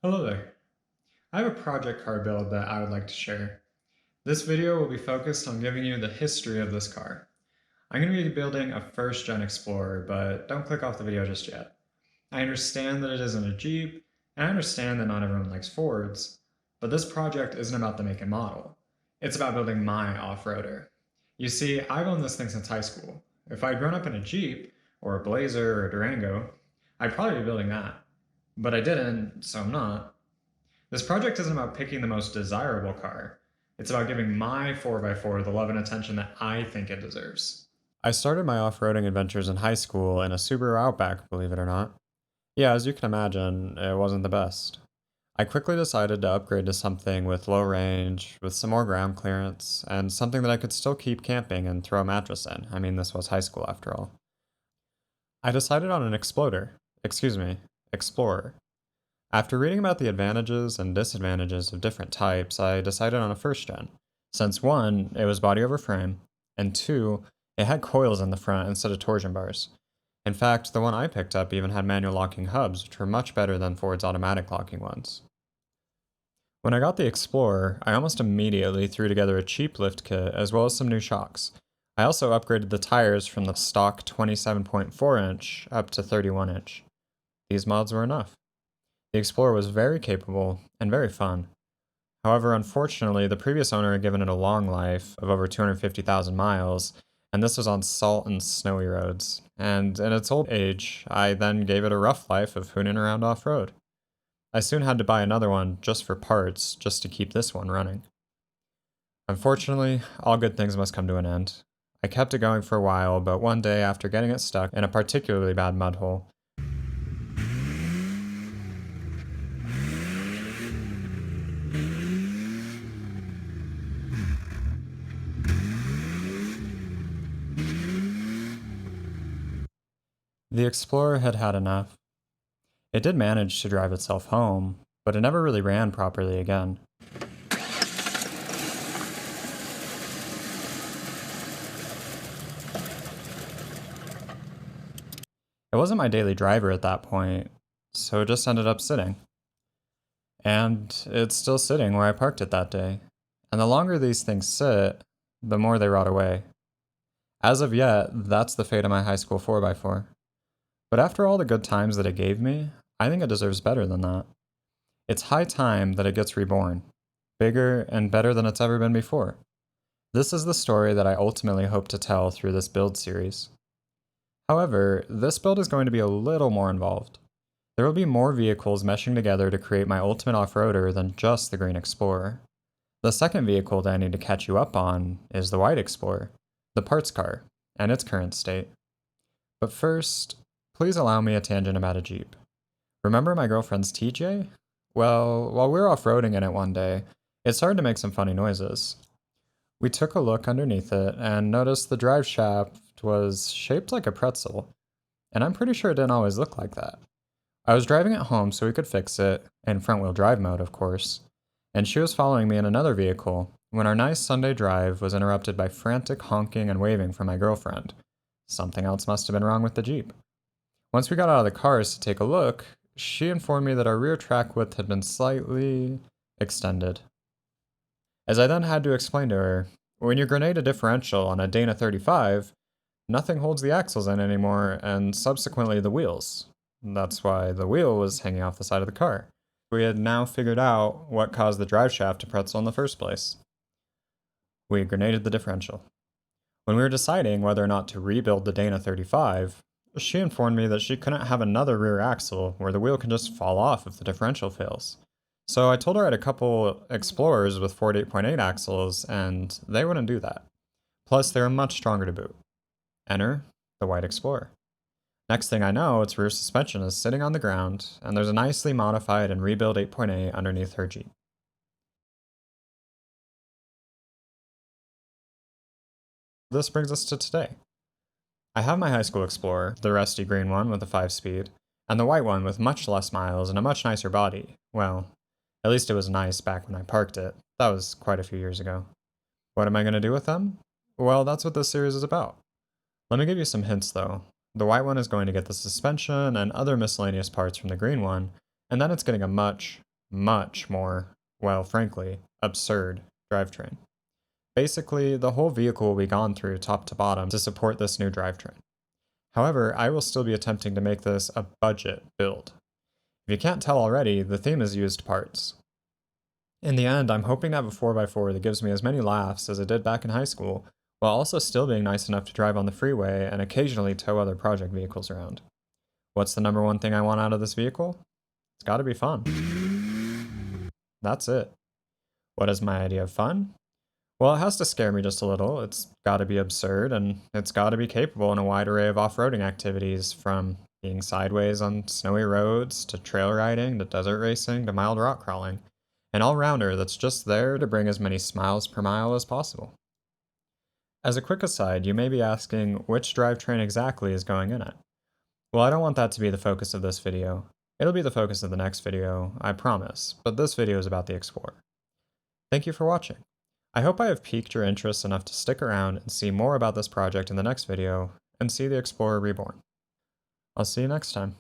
Hello there. I have a project car build that I would like to share. This video will be focused on giving you the history of this car. I'm going to be building a first gen Explorer, but don't click off the video just yet. I understand that it isn't a Jeep, and I understand that not everyone likes Fords, but this project isn't about the make and model. It's about building my off-roader. You see, I've owned this thing since high school. If I'd grown up in a Jeep, or a Blazer, or a Durango, I'd probably be building that. But I didn't, so I'm not. This project isn't about picking the most desirable car. It's about giving my 4x4 the love and attention that I think it deserves. I started my off-roading adventures in high school in a Subaru Outback, believe it or not. Yeah, as you can imagine, it wasn't the best. I quickly decided to upgrade to something with low range, with some more ground clearance, and something that I could still keep camping and throw a mattress in. I mean, this was high school after all. I decided on an Explorer. After reading about the advantages and disadvantages of different types, I decided on a first gen, since one, it was body over frame, and two, it had coils in the front instead of torsion bars. In fact, the one I picked up even had manual locking hubs, which were much better than Ford's automatic locking ones. When I got the Explorer, I almost immediately threw together a cheap lift kit as well as some new shocks. I also upgraded the tires from the stock 27.4 inch up to 31 inch. These mods were enough. The Explorer was very capable and very fun. However, unfortunately, the previous owner had given it a long life of over 250,000 miles, and this was on salt and snowy roads. And in its old age, I then gave it a rough life of hooning around off-road. I soon had to buy another one just for parts, just to keep this one running. Unfortunately, all good things must come to an end. I kept it going for a while, but one day after getting it stuck in a particularly bad mud hole, the Explorer had had enough. It did manage to drive itself home, but it never really ran properly again. It wasn't my daily driver at that point, so it just ended up sitting. And it's still sitting where I parked it that day. And the longer these things sit, the more they rot away. As of yet, that's the fate of my high school 4x4. But after all the good times that it gave me, I think it deserves better than that. It's high time that it gets reborn, bigger and better than it's ever been before. This is the story that I ultimately hope to tell through this build series. However, this build is going to be a little more involved. There will be more vehicles meshing together to create my ultimate off-roader than just the Green Explorer. The second vehicle that I need to catch you up on is the White Explorer, the parts car, and its current state. But first, please allow me a tangent about a Jeep. Remember my girlfriend's TJ? Well, while we were off-roading in it one day, it started to make some funny noises. We took a look underneath it and noticed the drive shaft was shaped like a pretzel, and I'm pretty sure it didn't always look like that. I was driving it home so we could fix it, in front-wheel drive mode of course, and she was following me in another vehicle when our nice Sunday drive was interrupted by frantic honking and waving from my girlfriend. Something else must have been wrong with the Jeep. Once we got out of the cars to take a look, she informed me that our rear track width had been slightly extended. As I then had to explain to her, when you grenade a differential on a Dana 35, nothing holds the axles in anymore, and subsequently the wheels. That's why the wheel was hanging off the side of the car. We had now figured out what caused the drive shaft to pretzel in the first place. We grenaded the differential. When we were deciding whether or not to rebuild the Dana 35, she informed me that she couldn't have another rear axle where the wheel can just fall off if the differential fails. So I told her I had a couple Explorers with Ford 8.8 axles, and they wouldn't do that. Plus, they were much stronger to boot. Enter the White Explorer. Next thing I know, its rear suspension is sitting on the ground, and there's a nicely modified and rebuilt 8.8 underneath her Jeep. This brings us to today. I have my high school Explorer, the rusty green one with a 5-speed, and the white one with much less miles and a much nicer body. Well, at least it was nice back when I parked it. That was quite a few years ago. What am I going to do with them? Well, that's what this series is about. Let me give you some hints though. The white one is going to get the suspension and other miscellaneous parts from the green one, and then it's getting a much, much more, well, frankly, absurd drivetrain. Basically, the whole vehicle will be gone through top to bottom to support this new drivetrain. However, I will still be attempting to make this a budget build. If you can't tell already, the theme is used parts. In the end, I'm hoping to have a 4x4 that gives me as many laughs as it did back in high school, while also still being nice enough to drive on the freeway and occasionally tow other project vehicles around. What's the number one thing I want out of this vehicle? It's gotta be fun. That's it. What is my idea of fun? Well, it has to scare me just a little, it's gotta be absurd, and it's gotta be capable in a wide array of off-roading activities, from being sideways on snowy roads, to trail riding, to desert racing, to mild rock crawling. An all-rounder that's just there to bring as many smiles per mile as possible. As a quick aside, you may be asking which drivetrain exactly is going in it. Well, I don't want that to be the focus of this video. It'll be the focus of the next video, I promise, but this video is about the Explorer. Thank you for watching. I hope I have piqued your interest enough to stick around and see more about this project in the next video, and see the Explorer reborn. I'll see you next time.